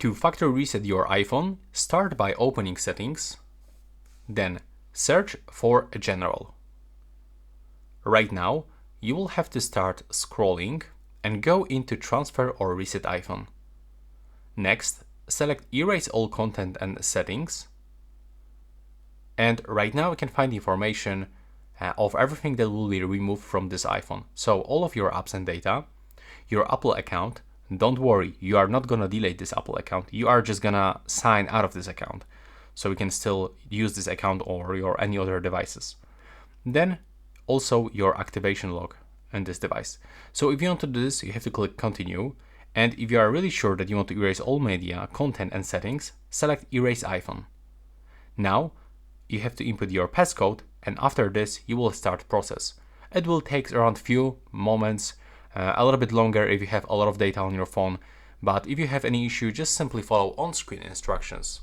To factory reset your iPhone, start by opening Settings, then search for General. Right now, you will have to start scrolling and go into Transfer or Reset iPhone. Next, select Erase all content and settings. And right now you can find information of everything that will be removed from this iPhone. So all of your apps and data, your Apple account. Don't worry, you are not gonna delete this Apple account. You are just gonna sign out of this account. So you can still use this account or your any other devices. Then also your activation log on this device. So if you want to do this, you have to click continue. And if you are really sure that you want to erase all media, content and settings, select erase iPhone. Now you have to input your passcode, and after this you will start process. It will take around few moments, a little bit longer if you have a lot of data on your phone, but if you have any issue, just simply follow on-screen instructions.